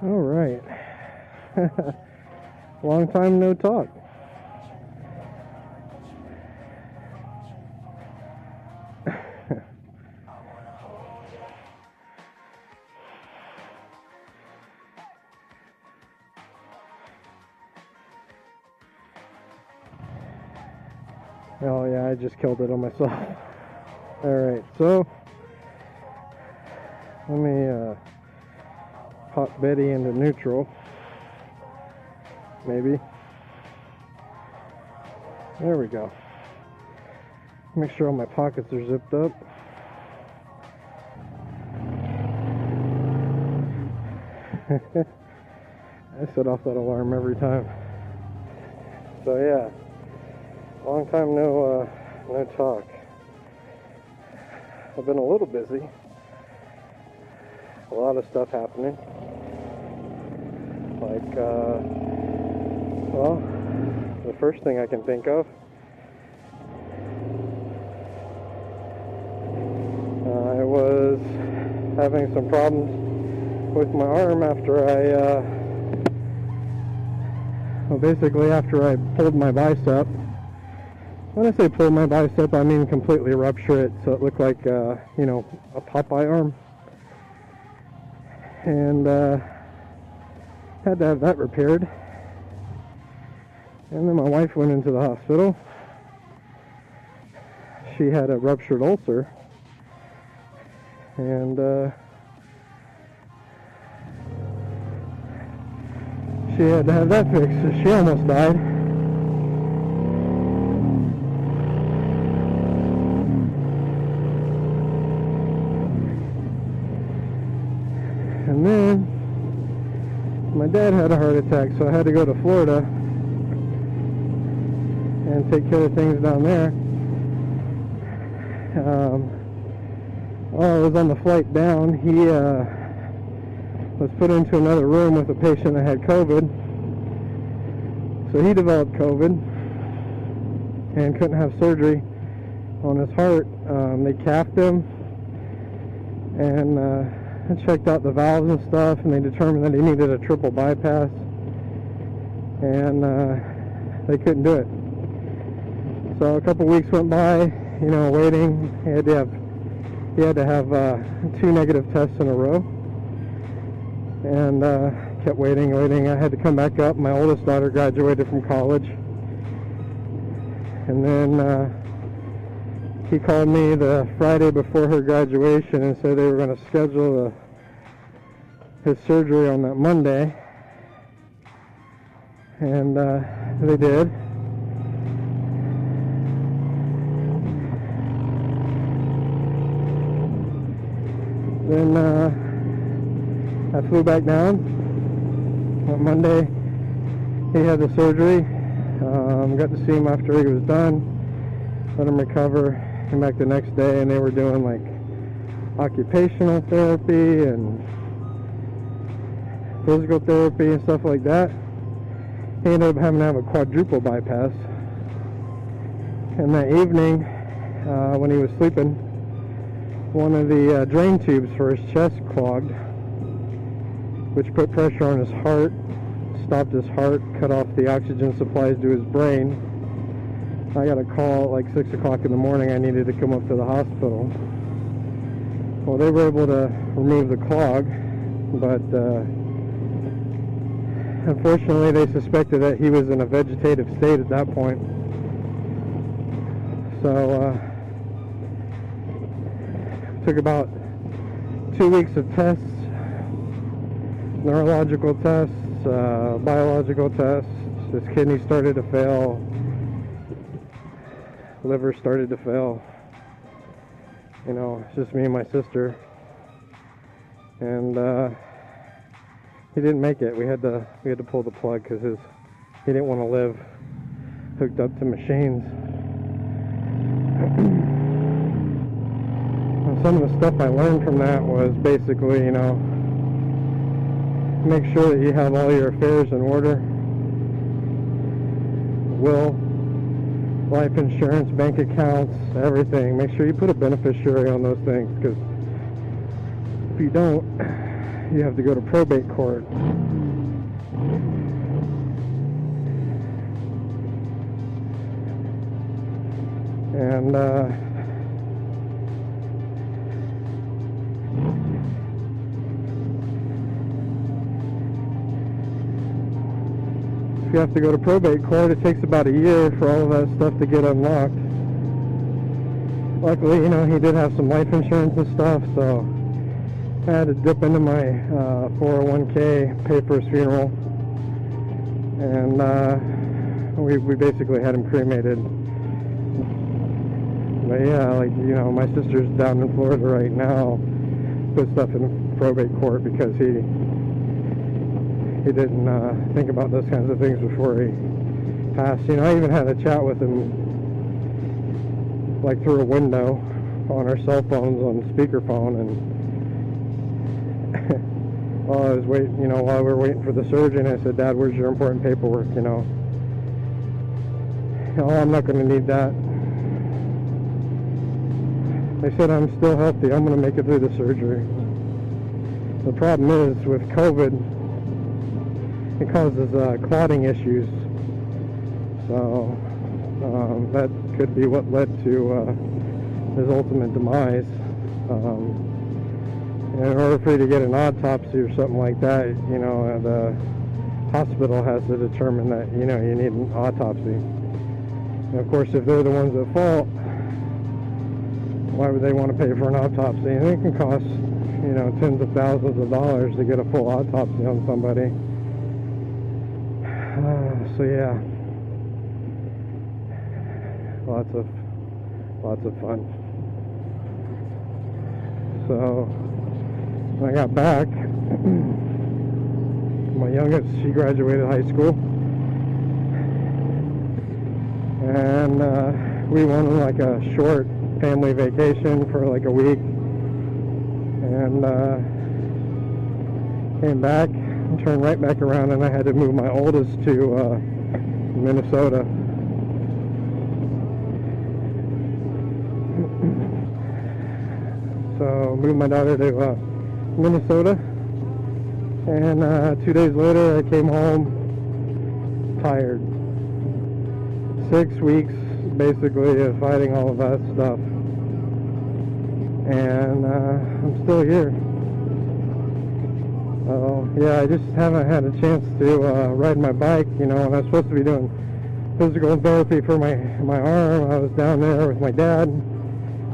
All right. Long time no talk. Oh yeah, I just killed it on myself. Alright, so let me pop Betty into neutral. Maybe. There we go. Make sure all my pockets are zipped up. I set off that alarm every time. So yeah, long time no talk. I've been a little busy. A lot of stuff happening. Like, well, the first thing I can think of, I was having some problems with my arm after well, basically after I pulled my bicep. When I say pull my bicep, I mean completely rupture it so it looked like, you know, a Popeye arm. And had to have that repaired. And then my wife went into the hospital. She had a ruptured ulcer. And she had to have that fixed, so she almost died. And then my dad had a heart attack, so I had to go to Florida and take care of things down there. While I was on the flight down, he was put into another room with a patient that had COVID. So he developed COVID and couldn't have surgery on his heart. They capped him and checked out the valves and stuff, and they determined that he needed a triple bypass, and they couldn't do it. So a couple weeks went by, you know, waiting. He had to have 2 negative tests in a row, and kept waiting. I had to come back up. My oldest daughter graduated from college, and then he called me the Friday before her graduation and said they were going to schedule his surgery on that Monday, and they did. Then I flew back down. On Monday he had the surgery. Got to see him after he was done, let him recover. Came back the next day and they were doing like occupational therapy and physical therapy and stuff like that. He ended up having to have a quadruple bypass. And that evening, when he was sleeping, one of the drain tubes for his chest clogged, which put pressure on his heart, stopped his heart, cut off the oxygen supplies to his brain. I got a call at like 6 o'clock in the morning. I needed to come up to the hospital. Well, they were able to remove the clog, but unfortunately they suspected that he was in a vegetative state at that point. So took about 2 weeks of tests, neurological tests, biological tests. His kidney started to fail, liver started to fail. You know, it's just me and my sister, and he didn't make it. We had to pull the plug because he didn't want to live hooked up to machines. And some of the stuff I learned from that was basically, you know, make sure that you have all your affairs in order. Will, life insurance, bank accounts, everything. Make sure you put a beneficiary on those things, because if you don't, you have to go to probate court. And if you have to go to probate court, it takes about a year for all of that stuff to get unlocked. Luckily, you know, he did have some life insurance and stuff, so I had to dip into my 401k, pay for his funeral, and we basically had him cremated. But yeah, like, you know, my sister's down in Florida right now, put stuff in probate court because he didn't think about those kinds of things before he passed. You know, I even had a chat with him, like, through a window on our cell phones on speakerphone, and while I was waiting, you know, while we were waiting for the surgeon, I said, "Dad, where's your important paperwork, you know? Oh, I'm not going to need that." They said, "I'm still healthy. I'm going to make it through the surgery." The problem is, with COVID, it causes clotting issues. So that could be what led to his ultimate demise. In order for you to get an autopsy or something like that, you know, the hospital has to determine that, you know, you need an autopsy. And of course, if they're the ones at fault, why would they want to pay for an autopsy? And it can cost, you know, tens of thousands of dollars to get a full autopsy on somebody. So yeah, lots of fun. So when I got back, my youngest, she graduated high school, and we went on like a short family vacation for like a week, and came back and turned right back around, and I had to move my oldest to Minnesota. So moved my daughter to Minnesota, and 2 days later I came home tired. 6 weeks basically of fighting all of that stuff, and I'm still here. So yeah, I just haven't had a chance to ride my bike. You know, when I was supposed to be doing physical therapy for my arm, I was down there with my dad,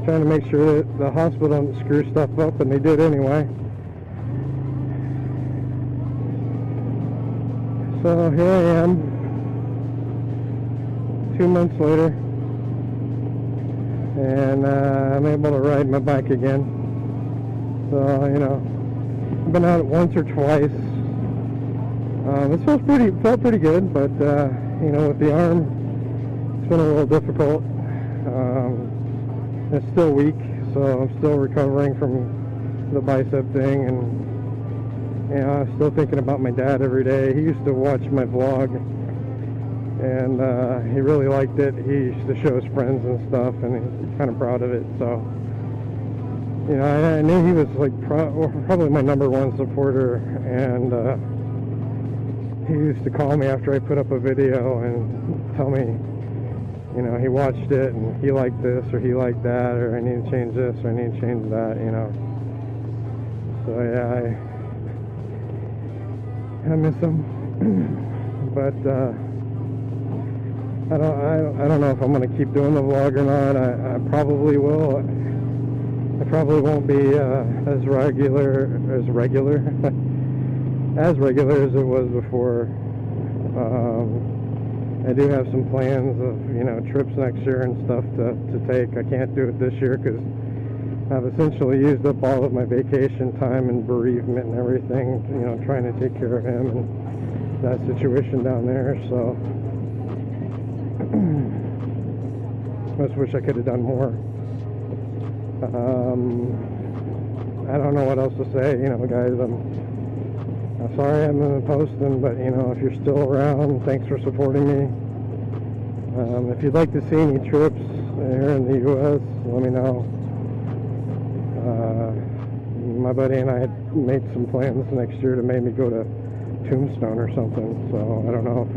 trying to make sure that the hospital didn't screw stuff up, and they did anyway. So here I am, 2 months later, and I'm able to ride my bike again. So, you know, I've been out once or twice. It felt pretty good, but you know, with the arm, it's been a little difficult. It's still weak, so I'm still recovering from the bicep thing, and you know, I'm still thinking about my dad every day. He used to watch my vlog, and he really liked it. He used to show his friends and stuff, and he's kind of proud of it. So, you know, I knew he was like probably my #1 supporter, and he used to call me after I put up a video and tell me, you know, he watched it and he liked this or he liked that, or I need to change this or I need to change that, you know. So yeah, I miss him, but I don't know if I'm gonna keep doing the vlog or not. I probably will. I probably won't be as regular as it was before. I do have some plans of, you know, trips next year and stuff to take. I can't do it this year because I've essentially used up all of my vacation time and bereavement and everything, you know, trying to take care of him and that situation down there. So I just wish I could have done more. I don't know what else to say, you know, guys. I'm sorry I haven't been posting, but, you know, if you're still around, thanks for supporting me. If you'd like to see any trips here in the U.S., let me know. My buddy and I had made some plans next year to maybe go to Tombstone or something, so I don't know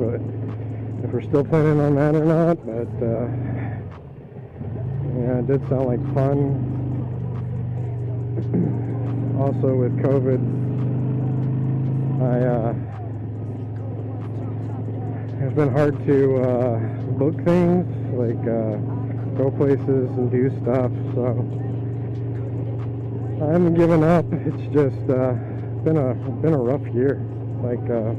if we're still planning on that or not, but yeah, it did sound like fun. Also with COVID, it's been hard to book things, like go places and do stuff, so I haven't given up. It's just been a rough year. Like I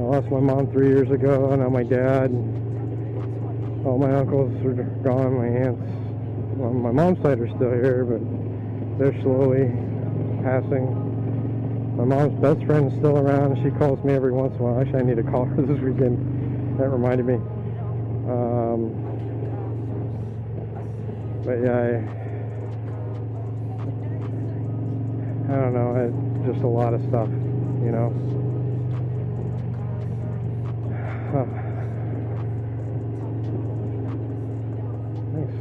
lost my mom 3 years ago, and now my dad. All my uncles are gone. My aunts, well, my mom's side are still here, but they're slowly passing. My mom's best friend is still around. She calls me every once in a while. Actually, I need to call her this weekend. That reminded me. But yeah, I don't know. Just a lot of stuff, you know. Nice.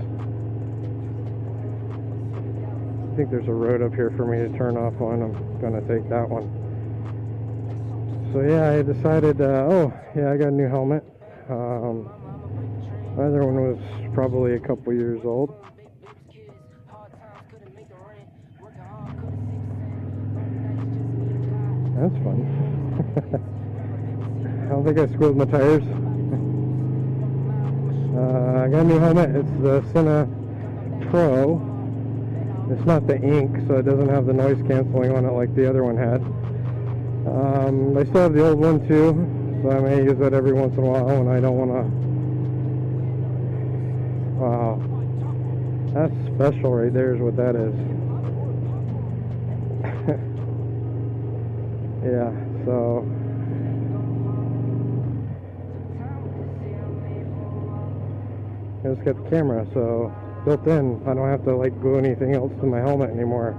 I think there's a road up here for me to turn off on. I'm gonna take that one. So yeah, I decided, oh yeah, I got a new helmet. My other one was probably a couple years old. That's fun. I don't think I squealed my tires. I got a new helmet. It's the Sena Pro. It's not the ink, so it doesn't have the noise canceling on it like the other one had. I still have the old one too, so I may use that every once in a while when I don't want to. Wow, that's special right there is what that is. Yeah, so I just got the camera, so built in. I don't have to like glue anything else to my helmet anymore.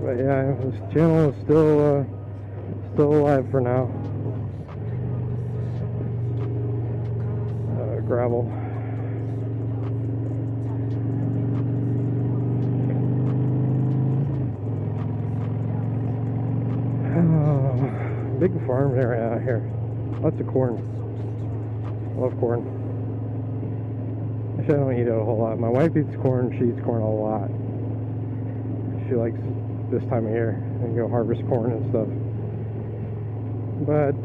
But yeah, this channel is still alive for now. Gravel. Big farm area out here. Lots of corn. Love corn. Actually, I don't eat it a whole lot. My wife eats corn. She eats corn a lot. She likes this time of year and go harvest corn and stuff. But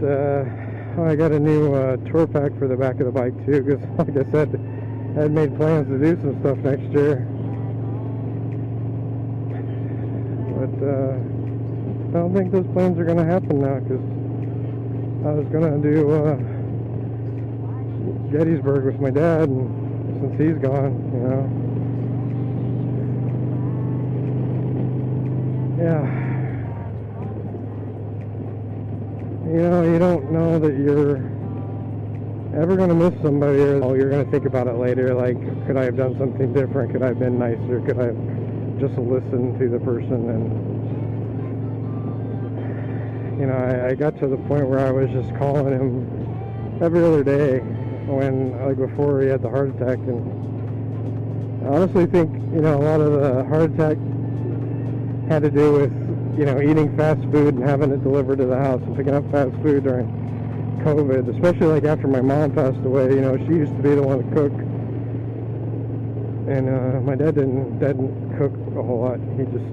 I got a new tour pack for the back of the bike too, because like I said, I had made plans to do some stuff next year. But I don't think those plans are going to happen now, because I was going to do Gettysburg with my dad, and since he's gone, you know. Yeah. You know, you don't know that you're ever going to miss somebody, or you're going to think about it later, like, could I have done something different? Could I have been nicer? Could I have just listened to the person? And you know, I got to the point where I was just calling him every other day when, like, before he had the heart attack. And I honestly think, you know, a lot of the heart attack had to do with, you know, eating fast food and having it delivered to the house and picking up fast food during COVID, especially like after my mom passed away. You know, she used to be the one to cook, and my dad didn't cook a whole lot. He just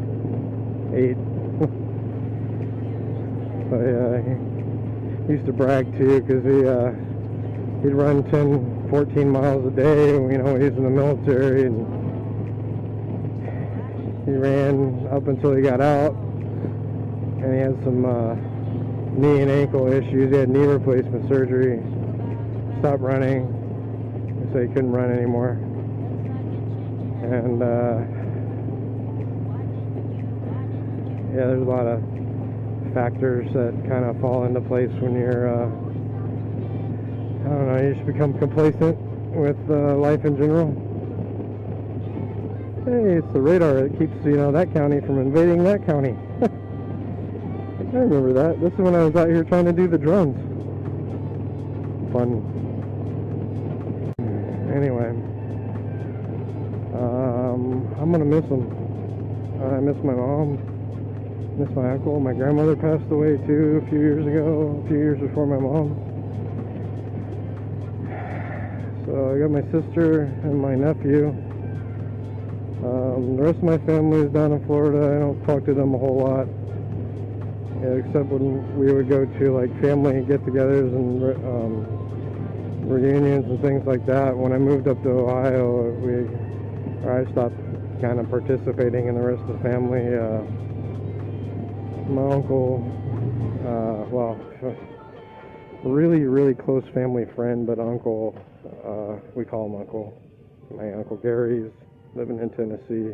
ate. But he used to brag too, because he'd run 10, 14 miles a day. You know, he was in the military, and he ran up until he got out, and he had some knee and ankle issues. He had knee replacement surgery, stopped running, so he couldn't run anymore. And yeah, there's a lot of factors that kind of fall into place when you're I don't know, you just become complacent with life in general. Hey, it's the radar that keeps, you know, that county from invading that county. I remember that. This is when I was out here trying to do the drones. Fun. Anyway, I'm gonna miss them. I miss my mom, miss my uncle. My grandmother passed away too a few years ago, a few years before my mom. So I got my sister and my nephew. The rest of my family is down in Florida. I don't talk to them a whole lot, except when we would go to like family get-togethers and reunions and things like that. When I moved up to Ohio, I stopped kind of participating in the rest of the family. My uncle, well, really close family friend, but uncle, we call him Uncle. My Uncle Gary's living in Tennessee.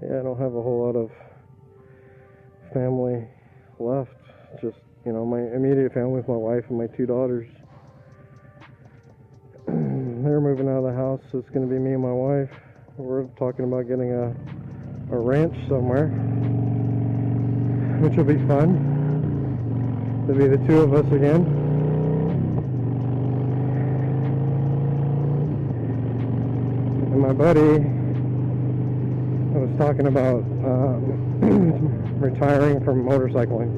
Yeah, I don't have a whole lot of family left. Just, you know, my immediate family with my wife and my 2 daughters. They're moving out of the house, so it's going to be me and my wife. We're talking about getting a ranch somewhere, which will be fun. It'll be the 2 of us again. And my buddy was talking about retiring from motorcycling.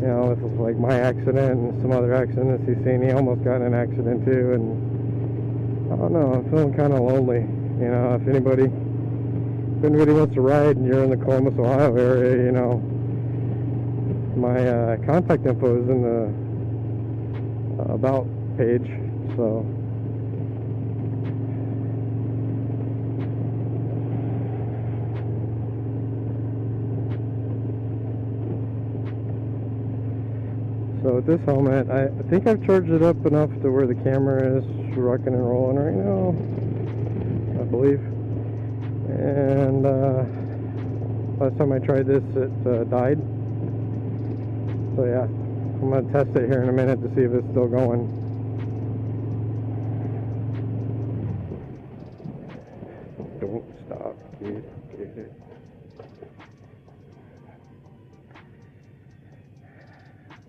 You know, with like my accident and some other accidents he's seen. He almost got in an accident too, and I don't know, I'm feeling kind of lonely. You know, if anybody wants to ride and you're in the Columbus, Ohio area, you know, my contact info is in the about page, so with this helmet, I think I've charged it up enough to where the camera is rocking and rolling right now, I believe. And last time I tried this, it died. So yeah, I'm going to test it here in a minute to see if it's still going. Don't stop, kid. Get it.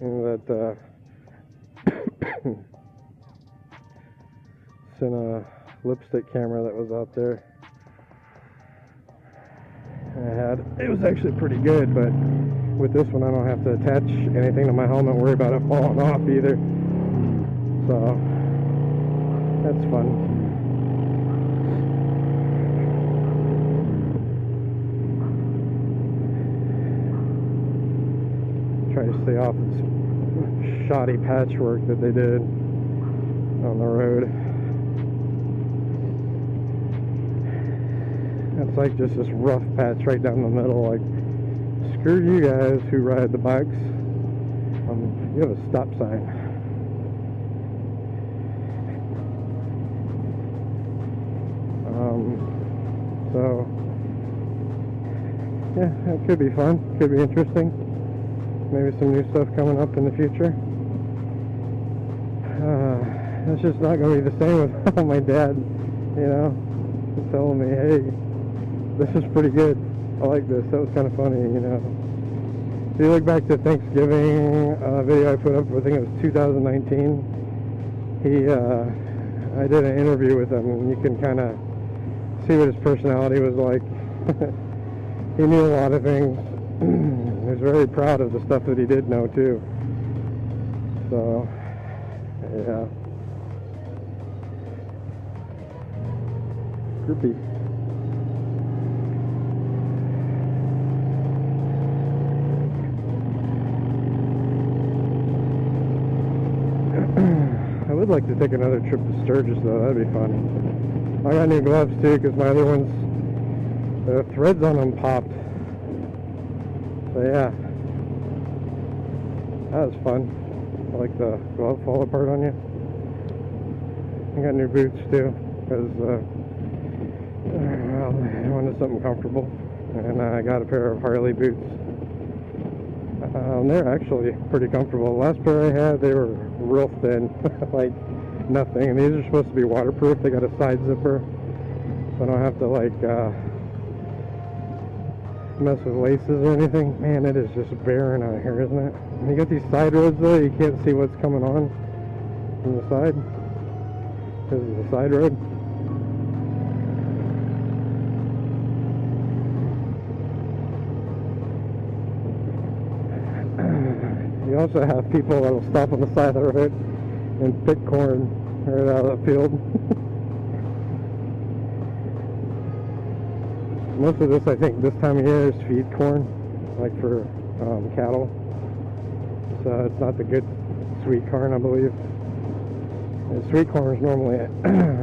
And that Sena lipstick camera that was out there it was actually pretty good, but with this one I don't have to attach anything to my helmet, worry about it falling off either, so that's fun. Try to stay off this shoddy patchwork that they did on the road. It's like just this rough patch right down the middle. Like, screw you guys who ride the bikes. You have a stop sign. So yeah, it could be fun. Could be interesting. Maybe some new stuff coming up in the future. It's just not going to be the same without my dad, you know, telling me, hey, this is pretty good. I like this. That was kind of funny, you know. If you look back to Thanksgiving video I put up, I think it was 2019. I did an interview with him, and you can kind of see what his personality was like. He knew a lot of things. He was very proud of the stuff that he did know too. So, yeah. Groupie. I would like to take another trip to Sturgis though, that'd be fun. I got new gloves too, because my other ones, the threads on them popped. So yeah, that was fun. I like the glove fall apart on you. I got new boots too, because well, I wanted something comfortable, and I got a pair of Harley boots. They're actually pretty comfortable. The last pair I had, they were real thin, like nothing. And these are supposed to be waterproof. They got a side zipper, so I don't have to like mess with laces or anything. Man, it is just barren out here, isn't it? And you got these side roads though, you can't see what's coming on from the side. This is the side road. You also have people that'll stop on the side of the road and pick corn right out of the field. Most of this, I think, this time of year is feed corn, like for cattle. So it's not the good sweet corn, I believe. And sweet corn is normally,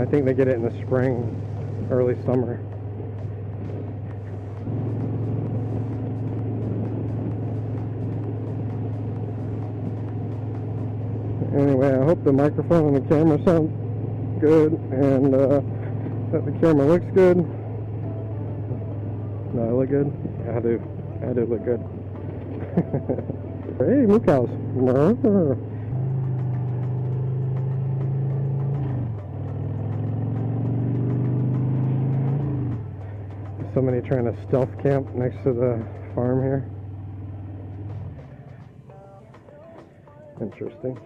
I think they get it in the spring, early summer. Anyway, I hope the microphone and the camera sound good, and that the camera looks good. No, I look good? I do look good. Hey, moo cows. Somebody trying to stealth camp next to the farm here. Interesting.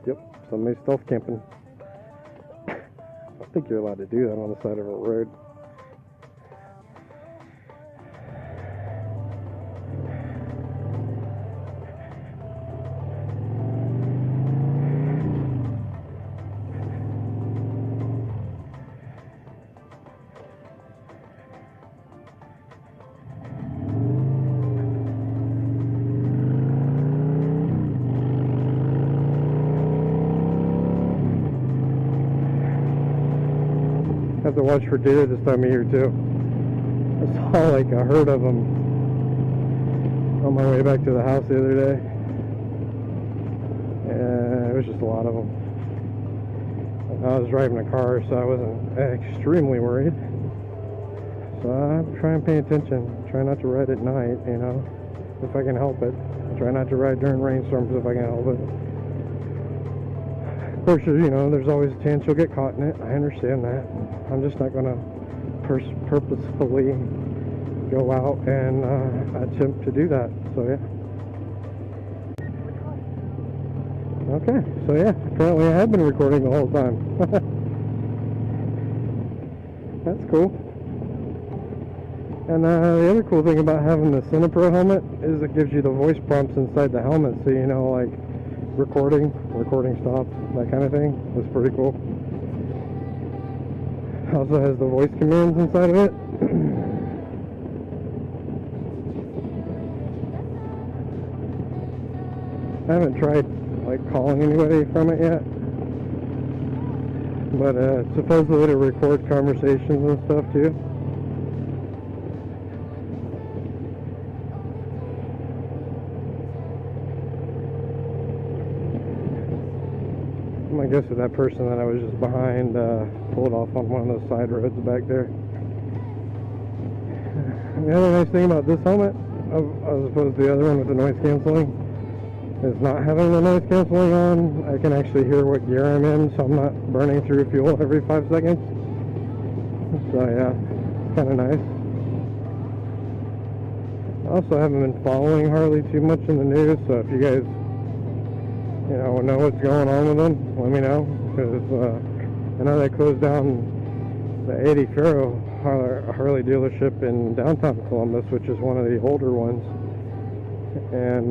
Yep, somebody's stealth camping. I don't think you're allowed to do that on the side of a road. Have to watch for deer this time of year too. I saw like a herd of them on my way back to the house the other day, and it was just a lot of them. I was driving a car, so I wasn't extremely worried. So I'm trying to pay attention. Try not to ride at night, you know, if I can help it. Try not to ride during rainstorms if I can help it. Of course, you know, there's always a chance you'll get caught in it. I understand that. I'm just not going to purposefully go out and attempt to do that. So, yeah. Okay, so yeah, apparently I have been recording the whole time. That's cool. And the other cool thing about having the Cinepro helmet is it gives you the voice prompts inside the helmet, so you know, like, recording stopped, that kind of thing. That's pretty cool. Also has the voice commands inside of it. I haven't tried like calling anybody from it yet, but supposedly to record conversations and stuff too. I guess that person that I was just behind pulled off on one of those side roads back there. The other nice thing about this helmet, as opposed to the other one with the noise cancelling, is not having the noise cancelling on. I can actually hear what gear I'm in, so I'm not burning through fuel every 5 seconds. So yeah, it's kind of nice. I also haven't been following Harley too much in the news, so if you guys know what's going on with them, let me know, because I know they closed down the 80 Faro Harley dealership in downtown Columbus, which is one of the older ones, and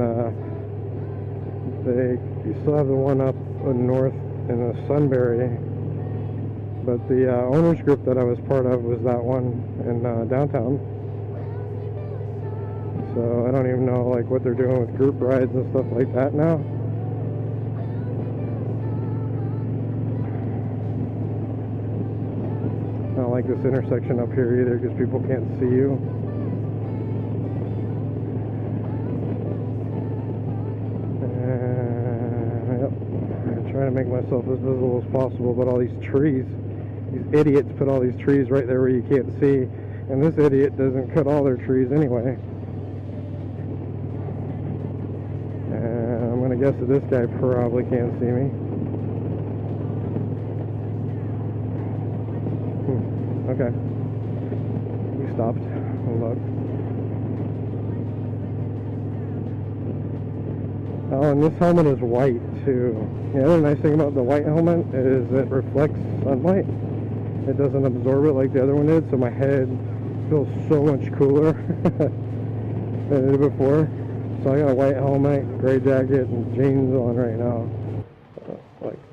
you still have the one up north in the Sunbury, but the owners group that I was part of was that one in downtown. So I don't even know like what they're doing with group rides and stuff like that now. I don't like this intersection up here either because people can't see you. Yep. I'm trying to make myself as visible as possible, but all these trees, these idiots put all these trees right there where you can't see, and this idiot doesn't cut all their trees anyway. And I'm going to guess that this guy probably can't see me. Okay. We stopped and looked. Oh, and this helmet is white too. The other nice thing about the white helmet is it reflects sunlight. It doesn't absorb it like the other one did, so my head feels so much cooler than it did before. So I got a white helmet, gray jacket, and jeans on right now.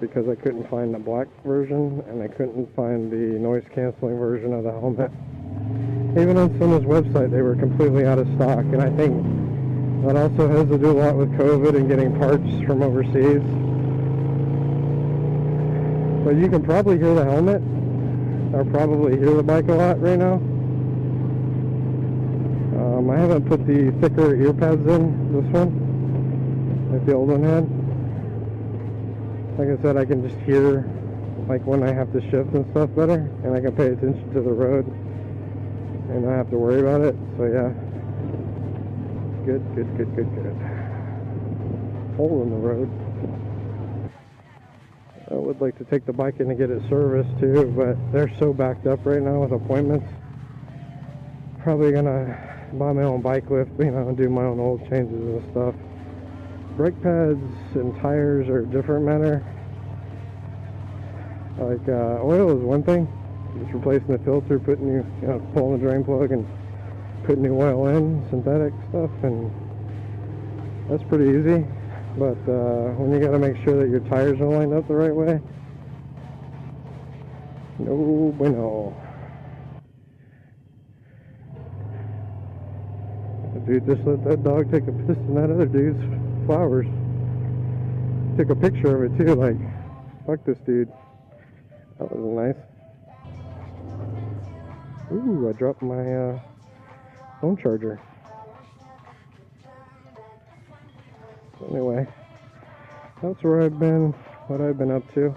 Because I couldn't find the black version, and I couldn't find the noise canceling version of the helmet. Even on someone's website, they were completely out of stock, and I think that also has to do a lot with COVID and getting parts from overseas. But you can probably hear the helmet, or probably hear the bike a lot right now. I haven't put the thicker ear pads in this one, like the old one had. Like I said, I can just hear, like when I have to shift and stuff better, and I can pay attention to the road, and not have to worry about it. So yeah, good. Hole in the road. I would like to take the bike in to get it serviced too, but they're so backed up right now with appointments. Probably gonna buy my own bike lift, and do my own oil changes and stuff. Brake pads and tires are a different matter. Like oil is one thing, just replacing the filter, putting pulling the drain plug and putting new oil in, synthetic stuff, and that's pretty easy. But when you got to make sure that your tires are lined up the right way, no bueno. Dude, just let that dog take a piss in that other dude's flowers. Took a picture of it too, like, fuck this dude. That wasn't nice. Ooh, I dropped my phone charger. Anyway, that's where I've been, what I've been up to.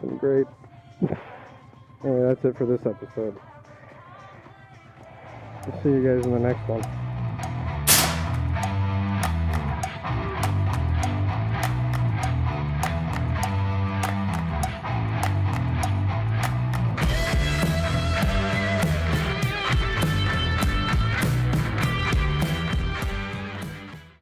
Been great. Anyway, that's it for this episode. I'll see you guys in the next one.